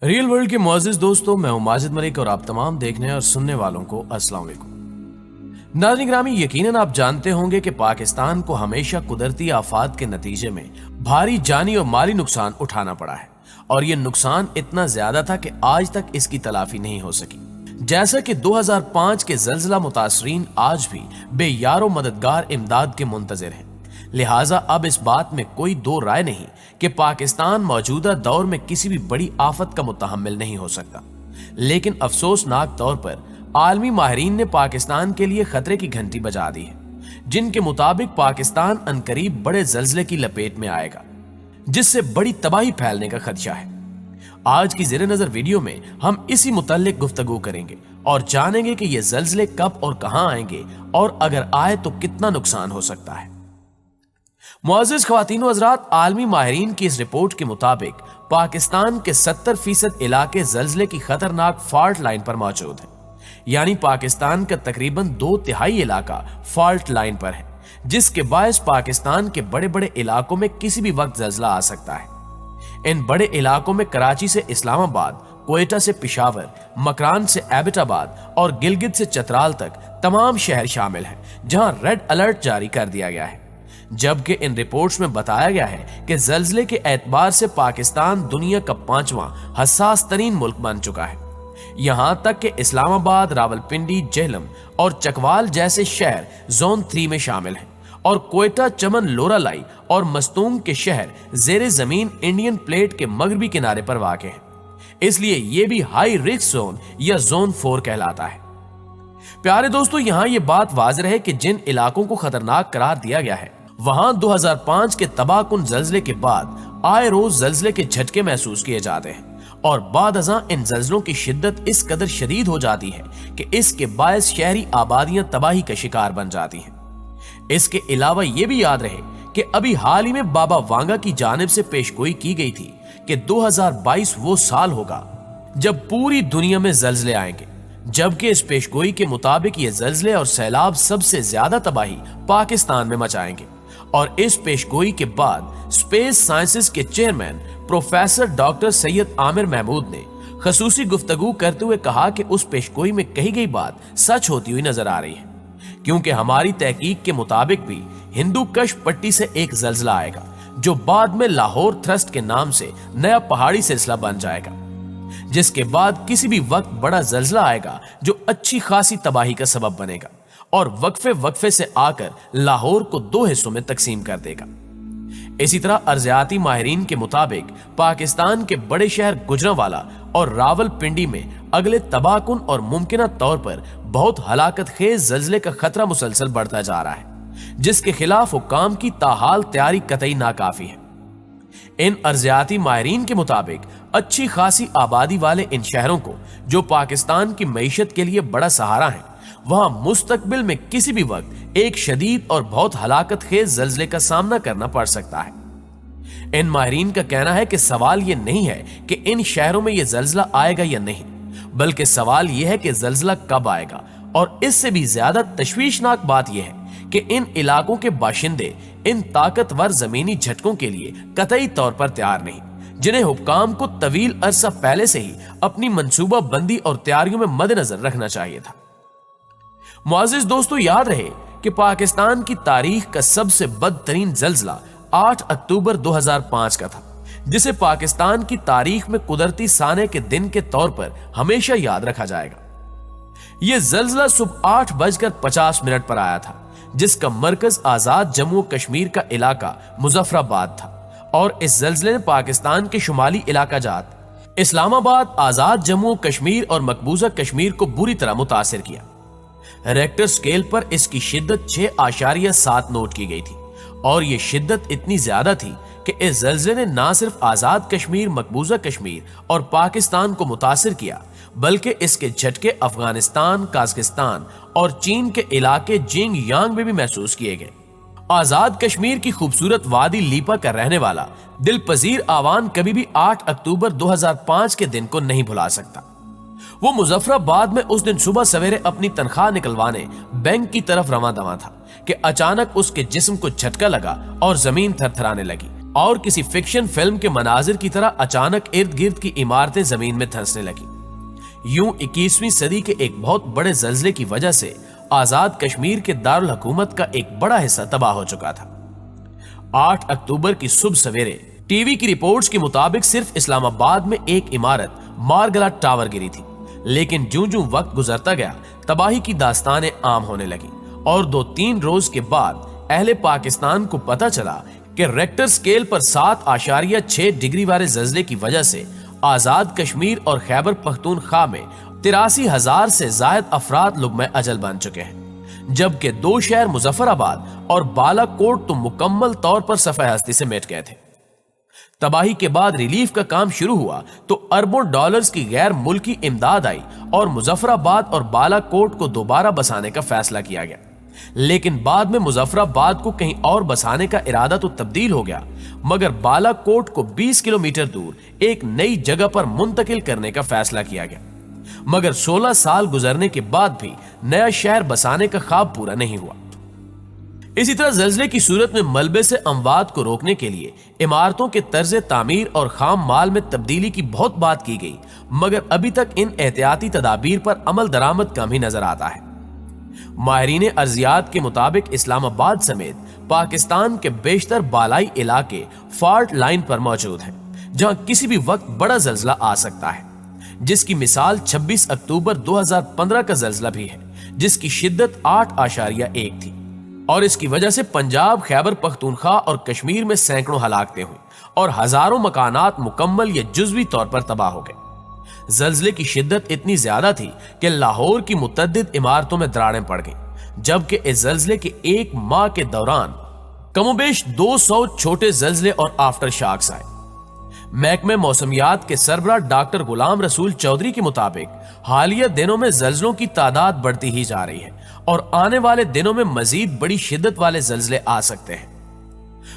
Real world के मुअज़्ज़िज़ दोस्तों, मैं हूं माजिद मलिक और आप तमाम देखने और सुनने वालों को अस्सलाम वालेकुम। नाज़रीन ग्रामी, यकीनन आप जानते होंगे कि पाकिस्तान को हमेशा कुदरती आफात के नतीजे में भारी जानी और माली नुकसान उठाना पड़ा है और ये नुकसान इतना ज्यादा था कि आज तक इसकी तलाफी नहीं हो सकी। जैसा कि 2005 के ज़लज़ला मुतासरीन आज भी बेयारो मददगार इमदाद के मुंतज़िर हैं। लिहाजा अब इस बात में कोई दो राय नहीं कि पाकिस्तान मौजूदा दौर में किसी भी बड़ी आफत का मुतहम्मिल नहीं हो सकता। लेकिन अफसोसनाक तौर पर आलमी माहिरीन ने पाकिस्तान के लिए खतरे की घंटी बजा दी है, जिनके मुताबिक पाकिस्तान अनकरीब बड़े ज़लज़ले की लपेट में आएगा, जिससे बड़ी तबाही फैलने का खदशा है। आज की ज़ेरे नज़र वीडियो में हम इसी मुतल्लिक गुफ्तगू करेंगे और जानेंगे कि ये ज़लज़ले कब और कहां आएंगे और अगर आए तो कितना नुकसान हो सकता है। मुअज़्ज़िज़ ख़वातीन व हज़रात, आलमी माहिरीन की इस रिपोर्ट के मुताबिक पाकिस्तान के 70% इलाके ज़लज़ले की खतरनाक फॉल्ट लाइन पर मौजूद है, यानी पाकिस्तान का तकरीबन 2/3 इलाका फॉल्ट लाइन पर है, जिसके बायस पाकिस्तान के बड़े बड़े इलाकों में किसी भी वक्त ज़लज़ला आ सकता है। इन बड़े इलाकों में कराची से इस्लामाबाद, क्वेटा से पेशावर, मकरान से एबटाबाद और गिलगित से चतराल तक तमाम शहर शामिल हैं, जहां रेड अलर्ट जारी कर दिया गया है। जबकि इन रिपोर्ट्स में बताया गया है कि ज़लज़ले के एतबार से पाकिस्तान दुनिया का 5वां हसास तरीन मुल्क बन चुका है। यहां तक कि इस्लामाबाद, रावलपिंडी, जेहलम और चकवाल जैसे शहर जोन 3 में शामिल हैं और क्वेटा, चमन, लोरालाई और मस्तूंग के शहर ज़ेरे ज़मीन इंडियन प्लेट के मगरबी किनारे पर वाक़ हैं। इसलिए ये भी हाई रिस्क जोन या जोन 4 कहलाता है। प्यारे दोस्तों, यहां ये बात वाज़ेह है कि जिन इलाकों को खतरनाक करार दिया गया है, वहां 2005 के तबाहकुन ज़लज़ले के बाद आए रोज ज़लज़ले के झटके महसूस किए जाते हैं और बाद अज़ां इन ज़लज़लों की शिद्दत इस कदर शदीद हो जाती है कि इसके बायस शहरी आबादियां तबाही का शिकार बन जाती हैं। इसके अलावा ये भी याद रहे कि अभी हाल ही में बाबा वांगा की जानिब से पेशगोई की गई थी कि 2022 वो साल होगा जब पूरी दुनिया में ज़लज़ले आएंगे, जबकि इस पेशगोई के मुताबिक ये ज़लज़ले और सैलाब सबसे ज्यादा तबाही पाकिस्तान में मचाएंगे। और इस पेशगोई के बाद स्पेस साइंसेस के chairman professor doctor Syed Amir Mahmood ने खसूसी गुफ्तगू करते हुए कहा कि उस पेशगोई में कही गई बात सच होती हुई नजर आ रही है, क्योंकि हमारी तहकीक के मुताबिक भी हिंदू कश पट्टी से एक ज़लज़ला आएगा जो बाद में लाहौर थ्रस्ट के नाम से नया पहाड़ी सिलसिला बन जाएगा, जिसके बाद किसी भी वक्त बड़ा ज़लज़ला आएगा जो अच्छी खासी तबाही का सबब बनेगा और वक्फे वक्फे से आकर लाहौर को 2 हिस्सों में तकसीम कर देगा। इसी तरह अर्जियाती माहिरीन के मुताबिक पाकिस्तान के बड़े शहर गुजरांवाला और रावलपिंडी में अगले तबाहकुन और मुमकिना तौर पर बहुत हलाकत खेज ज़लज़ले का खतरा मुसलसल बढ़ता जा रहा है, जिसके खिलाफ हुक्काम की ताहाल तैयारी कतई नाकाफी है। इन अर्जियाती माहिरीन के मुताबिक अच्छी खासी आबादी वाले इन शहरों को, जो पाकिस्तान की मईशत के लिए बड़ा सहारा है, वहां मुस्तकबिल में किसी भी वक्त एक शदीद और बहुत हलाकत खेज ज़लज़ले का सामना करना पड़ सकता है। इन माहिरीन का कहना है कि सवाल ये नहीं है कि इन शहरों में ये ज़लज़ला आएगा या नहीं, बल्कि सवाल यह है कि ज़लज़ला कब आएगा। और इससे भी ज्यादा तशवीशनाक बात यह है कि इन इलाकों के बाशिंदे इन ताकतवर जमीनी झटकों के लिए कतई तौर पर तैयार नहीं, जिन्हें हुक्काम को तवील अरसा पहले से ही अपनी मंसूबा बंदी और तैयारियों में मद्देनजर रखना चाहिए था। मुअज़्ज़िज़ दोस्तों, याद रहे कि पाकिस्तान की तारीख का सबसे बदतरीन ज़लज़ला 8 अक्टूबर 2005 का था, जिसे पाकिस्तान की तारीख में कुदरती साने के दिन के तौर पर हमेशा याद रखा जाएगा। यह ज़लज़ला सुबह 8:50 पर आया था, जिसका मरकज आजाद जम्मू कश्मीर का इलाका मुजफ्फराबाद था और इस ज़लज़ले ने पाकिस्तान के शुमाली इलाका जात इस्लामाबाद, आजाद जम्मू कश्मीर और मकबूजा कश्मीर को बुरी तरह मुतासिर किया। रेक्टर स्केल पर इसकी शिद्दत 6.7 नोट की गई थी और यह शिद्दत इतनी ज्यादा थी कि इस ज़लज़ले ने न सिर्फ आजाद कश्मीर, मकबूजा कश्मीर और पाकिस्तान को मुतासिर किया, बल्कि इसके झटके अफगानिस्तान, काज़किस्तान और चीन के इलाके जिंग यांग में भी महसूस किए गए। आजाद कश्मीर की खूबसूरत वादी लीपा का रहने वाला दिलपजीर आवान कभी भी 8 अक्टूबर 2005 के दिन को नहीं भुला सकता। वो मुजफ्फराबाद में उस दिन सुबह सवेरे अपनी तनख्वाह निकलवाने बैंक की तरफ रवां दवा था कि अचानक उसके जिस्म को झटका लगा और जमीन थरथराने लगी। اور کسی فکشن فلم کے مناظر کی طرح اچانک ارد گرد کی عمارتیں زمین میں دھنسنے لگی۔ یوں 21ویں صدی کے ایک بہت بڑے زلزلے کی وجہ سے آزاد کشمیر کے دارالحکومت کا ایک بڑا حصہ تباہ ہو چکا تھا۔ 8 اکتوبر کی صبح سویرے ٹی وی کی رپورٹس کے مطابق صرف اسلام آباد میں ایک عمارت مارگلا ٹاور گری تھی، لیکن جوں جوں وقت گزرتا گیا تباہی کی داستانیں عام ہونے لگی، اور 2-3 روز کے بعد اہل پاکستان کو پتہ چلا کہ ریکٹر سکیل پر 7.6 ڈگری والے زلزلے کی وجہ سے آزاد کشمیر اور خیبر پختونخوا میں 83,000 سے زائد افراد لقمہ اجل بن چکے ہیں، جبکہ 2 شہر مظفر آباد اور بالا کوٹ تو مکمل طور پر صفحہ ہستی سے مٹ گئے تھے۔ تباہی کے بعد ریلیف کا کام شروع ہوا تو اربوں ڈالرز کی غیر ملکی امداد آئی اور مظفر آباد اور بالا کوٹ کو دوبارہ بسانے کا فیصلہ کیا گیا، لیکن بعد میں مظفر آباد کو کہیں اور بسانے کا ارادہ تو تبدیل ہو گیا، مگر بالا کوٹ کو 20 کلومیٹر دور ایک نئی جگہ پر منتقل کرنے کا فیصلہ کیا گیا، مگر 16 سال گزرنے کے بعد بھی نیا شہر بسانے کا خواب پورا نہیں ہوا۔ اسی طرح زلزلے کی صورت میں ملبے سے اموات کو روکنے کے لیے عمارتوں کے طرز تعمیر اور خام مال میں تبدیلی کی بہت بات کی گئی، مگر ابھی تک ان احتیاطی تدابیر پر عمل درآمد کم ہی نظر آتا ہے۔ ماہرین ارضیات کے مطابق اسلام آباد سمیت پاکستان کے بیشتر بالائی علاقے فالٹ لائن پر موجود ہیں، جہاں کسی بھی وقت بڑا زلزلہ آ سکتا ہے، جس کی مثال 26 اکتوبر 2015 کا زلزلہ بھی ہے، جس کی شدت 8.1 تھی، اور اس کی وجہ سے پنجاب، خیبر پختونخوا اور کشمیر میں سینکڑوں ہلاکتیں ہوئیں اور ہزاروں مکانات مکمل یا جزوی طور پر تباہ ہو گئے۔ زلزلے کی شدت اتنی زیادہ تھی کہ لاہور کی متعدد عمارتوں میں دراڑیں پڑ گئیں، جبکہ اس زلزلے کے 1 ماہ کے دوران کم و بیش 200 چھوٹے زلزلے اور آفٹر شاکس آئے۔ محکمہ موسمیات کے سربراہ ڈاکٹر غلام رسول چودھری کے مطابق حالیہ دنوں میں زلزلوں کی تعداد بڑھتی ہی جا رہی ہے اور آنے والے دنوں میں مزید بڑی شدت والے زلزلے آ سکتے ہیں۔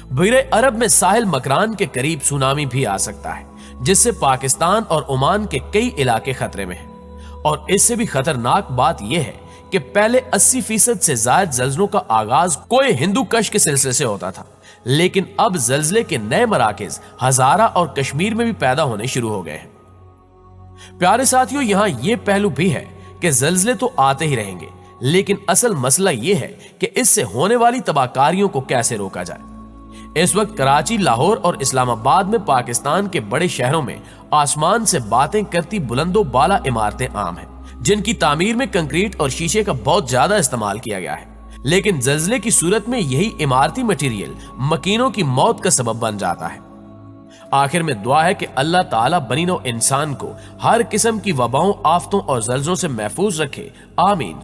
بحیرہ عرب میں ساحل مکران کے قریب سونامی بھی آ سکتا ہے، جس سے پاکستان اور عمان کے کئی علاقے خطرے میں ہیں، اور اس سے بھی خطرناک بات یہ ہے کہ پہلے 80% سے زائد زلزلوں کا آغاز کوئے ہندو کش کے سلسلے سے ہوتا تھا، لیکن اب زلزلے کے نئے مراکز ہزارہ اور کشمیر میں بھی پیدا ہونے شروع ہو گئے ہیں۔ پیارے ساتھیوں، یہاں یہ پہلو بھی ہے کہ زلزلے تو آتے ہی رہیں گے، لیکن اصل مسئلہ یہ ہے کہ اس سے ہونے والی تباہ کاریوں کو کیسے روکا جائے۔ اس وقت کراچی، لاہور اور اسلام آباد میں پاکستان کے بڑے شہروں میں آسمان سے باتیں کرتی بلند و بالا عمارتیں عام ہیں، جن کی تعمیر میں کنکریٹ اور شیشے کا بہت زیادہ استعمال کیا گیا ہے، لیکن زلزلے کی صورت میں یہی عمارتی مٹیریل مکینوں کی موت کا سبب بن جاتا ہے۔ آخر میں دعا ہے کہ اللہ تعالیٰ بنی نوع انسان کو ہر قسم کی وباؤں، آفتوں اور زلزلوں سے محفوظ رکھے، آمین